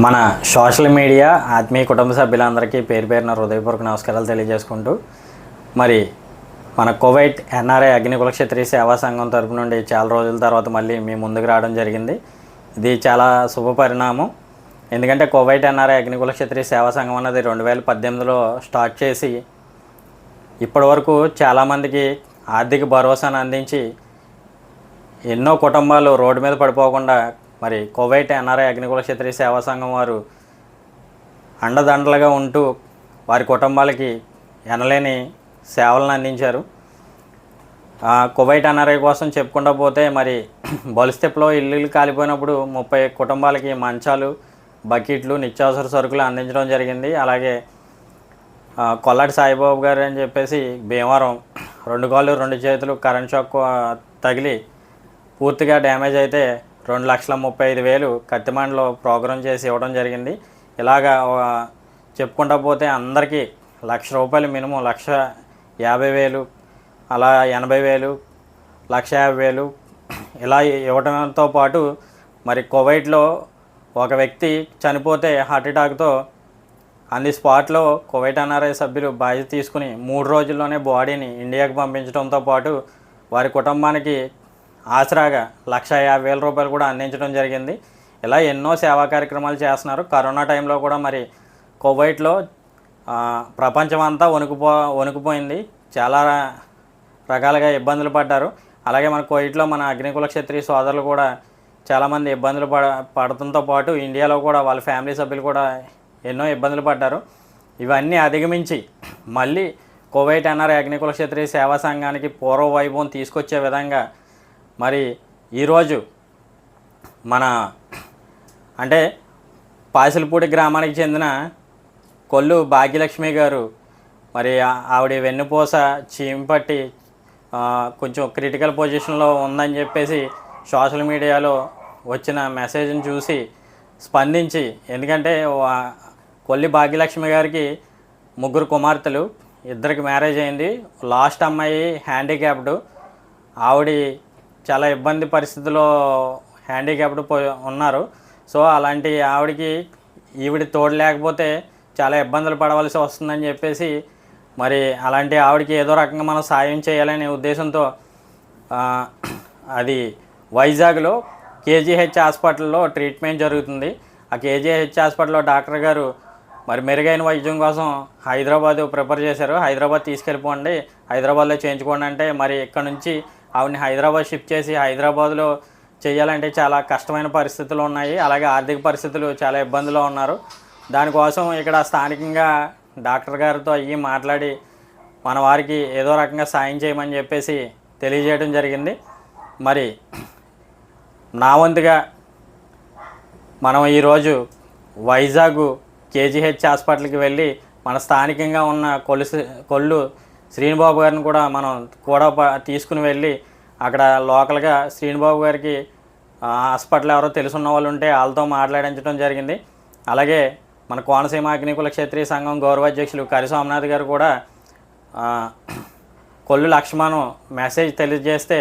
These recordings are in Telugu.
మన సోషల్ మీడియా ఆత్మీయ కుటుంబ సభ్యులందరికీ పేరు పేరున హృదయపూర్వక నమస్కారాలు తెలియజేసుకుంటూ మరి మన కువైట్ ఎన్ఆర్ఐ అగ్నికుల క్షత్రియ సేవా సంఘం తరపు నుండి చాలా రోజుల తర్వాత మళ్ళీ మీ ముందుకు రావడం జరిగింది. ఇది చాలా శుభ పరిణామం. ఎందుకంటే కువైట్ ఎన్ఆర్ఐ అగ్నికుల క్షత్రియ సేవా సంఘం అన్నది 2018లో స్టార్ట్ చేసి ఇప్పటివరకు చాలామందికి ఆర్థిక భరోసాను అందించి ఎన్నో కుటుంబాలు రోడ్డు మీద పడిపోకుండా మరి కువైట్ ఎన్ఆర్ఐ అగ్నికుల క్షత్రియ సేవా సంఘం వారు అండదండలుగా ఉంటూ వారి కుటుంబాలకి ఎనలేని సేవలను అందించారు. కువైట్ ఎన్ఆర్ఐ కోసం చెప్పుకుంటూ పోతే మరి బొలిస్టెప్లో ఇల్లు కాలిపోయినప్పుడు 30 కుటుంబాలకి మంచాలు, బకెట్లు, నిత్యావసర సరుకులు అందించడం జరిగింది. అలాగే కొల్లాటి సాయిబాబు గారు అని చెప్పేసి భీమవరం 2 కాళ్ళు 2 చేతులు కరెంట్ షాక్ తగిలి పూర్తిగా డ్యామేజ్ అయితే 2,35,000 కత్తిమండలో ప్రోగ్రామ్ చేసి ఇవ్వడం జరిగింది. ఇలాగా చెప్పుకుంటా పోతే అందరికీ ₹1,00,000 మినిమం 1,50,000 అలా 80,000 1,50,000 ఇలా ఇవ్వడంతో పాటు మరి కువైట్లో ఒక వ్యక్తి చనిపోతే హార్ట్ అటాక్తో అన్ని స్పాట్లో కువైట్ ఎన్ఆర్ఐ సభ్యులు బాధ్యత తీసుకుని 3 రోజుల్లోనే బాడీని ఇండియాకు పంపించడంతో పాటు వారి కుటుంబానికి ఆసరాగా ₹1,50,000 కూడా అందించడం జరిగింది. ఇలా ఎన్నో సేవా కార్యక్రమాలు చేస్తున్నారు. కరోనా టైంలో కూడా మరి కువైట్లో ప్రపంచం అంతా వణికిపోయింది. చాలా రకాలుగా ఇబ్బందులు పడ్డారు. అలాగే మన కువైట్లో మన అగ్నికుల క్షత్రియ సోదరులు కూడా చాలామంది ఇబ్బందులు పడటంతో పాటు ఇండియాలో కూడా వాళ్ళ ఫ్యామిలీ సభ్యులు కూడా ఎన్నో ఇబ్బందులు పడ్డారు. ఇవన్నీ అధిగమించి మళ్ళీ కువైట్ ఎన్ఆర్ఐ అగ్నికుల క్షత్రియ సేవా సంఘానికి పూర్వ వైభవం తీసుకొచ్చే విధంగా మరి ఈరోజు మన అంటే పాసిలపూడి గ్రామానికి చెందిన కొల్లు భాగ్యలక్ష్మి గారు మరి ఆవిడ వెన్నుపూస చీంపట్టి కొంచెం క్రిటికల్ పొజిషన్లో ఉందని చెప్పేసి సోషల్ మీడియాలో వచ్చిన మెసేజ్ని చూసి స్పందించి, ఎందుకంటే కొల్లి భాగ్యలక్ష్మి గారికి 3 కుమార్తెలు, 2కి మ్యారేజ్ అయింది. లాస్ట్ అమ్మాయి హ్యాండిక్యాప్డ్. ఆవిడ చాలా ఇబ్బంది పరిస్థితుల్లో హ్యాండిక్యాప్డ్ ఉన్నారు. సో అలాంటి ఆవిడకి ఈవిడ తోడు లేకపోతే చాలా ఇబ్బందులు పడవలసి వస్తుందని చెప్పేసి మరి అలాంటి ఆవిడకి ఏదో రకంగా మనం సాయం చేయాలనే ఉద్దేశంతో అది వైజాగ్లో కేజీహెచ్ హాస్పిటల్లో ట్రీట్మెంట్ జరుగుతుంది. ఆ కేజీహెచ్ హాస్పిటల్లో డాక్టర్ గారు మరి మెరుగైన వైద్యం కోసం హైదరాబాద్ ప్రిఫర్ చేశారు. హైదరాబాద్ తీసుకెళ్ళిపోండి, హైదరాబాద్లో చేయించుకోండి అంటే మరి ఇక్కడ నుంచి ఆవిడని హైదరాబాద్ షిఫ్ట్ చేసి హైదరాబాద్లో చేయాలంటే చాలా కష్టమైన పరిస్థితులు ఉన్నాయి. అలాగే ఆర్థిక పరిస్థితులు చాలా ఇబ్బందులో ఉన్నారు. దానికోసం ఇక్కడ స్థానికంగా డాక్టర్ గారితో మాట్లాడి మన వారికి ఏదో రకంగా సాయం చేయమని చెప్పేసి తెలియజేయడం జరిగింది. మరి నా వంతుగా మనం ఈరోజు వైజాగ్ కేజీహెచ్ హాస్పిటల్కి వెళ్ళి మన స్థానికంగా ఉన్న కొల్లు శ్రీనిబాబు గారిని కూడా మనం తీసుకుని వెళ్ళి అక్కడ లోకల్గా శ్రీనిబాబు గారికి హాస్పిటల్ ఎవరో తెలుసున్న వాళ్ళు ఉంటే వాళ్ళతో మాట్లాడించడం జరిగింది. అలాగే మన కోనసీమ అగ్నికుల క్షత్రియ సంఘం గౌరవాధ్యక్షులు కరి సోమనాథ్ గారు కూడా కొల్లు లక్ష్మణ్ మెసేజ్ తెలియజేస్తే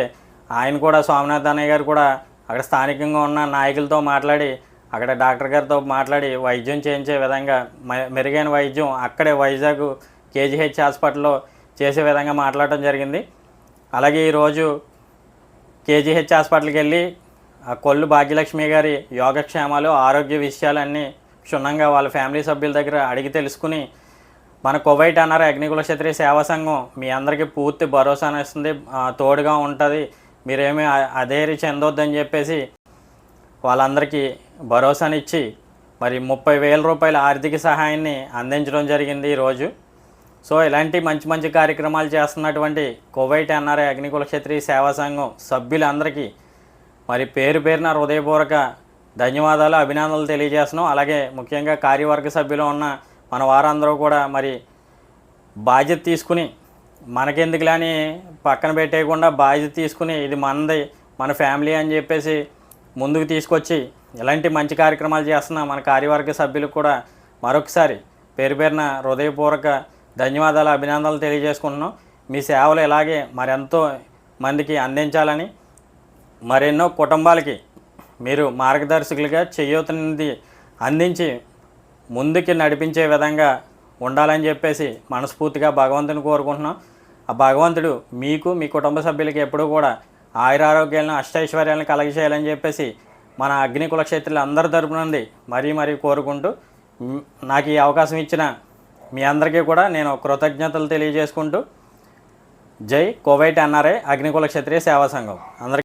ఆయన కూడా సోమనాథ్ అన్నయ్య గారు కూడా అక్కడ స్థానికంగా ఉన్న నాయకులతో మాట్లాడి అక్కడ డాక్టర్ గారితో మాట్లాడి వైద్యం చేయించే విధంగా మెరుగైన వైద్యం అక్కడే వైజాగ్ కేజీహెచ్ హాస్పిటల్లో చేసే విధంగా మాట్లాడటం జరిగింది. అలాగే ఈరోజు కేజీహెచ్ హాస్పిటల్కి వెళ్ళి కొల్లు భాగ్యలక్ష్మి గారి యోగక్షేమాలు, ఆరోగ్య విషయాలన్నీ క్షుణ్ణంగా వాళ్ళ ఫ్యామిలీ సభ్యుల దగ్గర అడిగి తెలుసుకుని మన కువైట్ ఎన్ఆర్ఐ అగ్నికుల క్షత్రియ సేవా సంఘం మీ అందరికీ పూర్తి భరోసాను ఇస్తుంది, తోడుగా ఉంటుంది, మీరేమీ అధైర్య చెందొద్దని చెప్పేసి వాళ్ళందరికీ భరోసానిచ్చి మరి ₹30,000 ఆర్థిక సహాయాన్ని అందించడం జరిగింది ఈరోజు. సో ఇలాంటి మంచి కార్యక్రమాలు చేస్తున్నటువంటి కువైట్ ఎన్ఆర్ఐ అగ్నికుల క్షత్రియ సేవా సంఘం సభ్యులందరికీ మరి పేరు పేరున హృదయపూర్వక ధన్యవాదాలు, అభినందనలు తెలియజేస్తున్నాం. అలాగే ముఖ్యంగా కార్యవర్గ సభ్యులు ఉన్న మన వారందరూ కూడా మరి బాధ్యత తీసుకుని మనకెందుకులని పక్కన పెట్టేయకుండా బాధ్యత తీసుకుని ఇది మనది, మన ఫ్యామిలీ అని చెప్పేసి ముందుకు తీసుకొచ్చి ఇలాంటి మంచి కార్యక్రమాలు చేస్తున్న మన కార్యవర్గ సభ్యులకు కూడా మరొకసారి పేరు పేరున హృదయపూర్వక ధన్యవాదాలు, అభినందనలు తెలియజేసుకుంటున్నాం. మీ సేవలు ఇలాగే మరెంతో మందికి అందించాలని, మరెన్నో కుటుంబాలకి మీరు మార్గదర్శకులుగా చేయూతనిది అందించి ముందుకి నడిపించే విధంగా ఉండాలని చెప్పేసి మనస్ఫూర్తిగా భగవంతుని కోరుకుంటున్నాం. ఆ భగవంతుడు మీకు మీ కుటుంబ సభ్యులకి ఎప్పుడూ కూడా ఆయురారోగ్యాలను అష్టైశ్వర్యాలను కలగజేయాలని చెప్పేసి మన అగ్ని కులక్షేత్రులు అందరి తరపు నుండి మరీ కోరుకుంటూ నాకు ఈ అవకాశం ఇచ్చిన మీ అందరికీ కూడా నేను కృతజ్ఞతలు తెలియజేసుకుంటూ జై కువైట్ ఎన్ఆర్ఐ అగ్నికుల క్షత్రియ సేవా సంఘం అందరికీ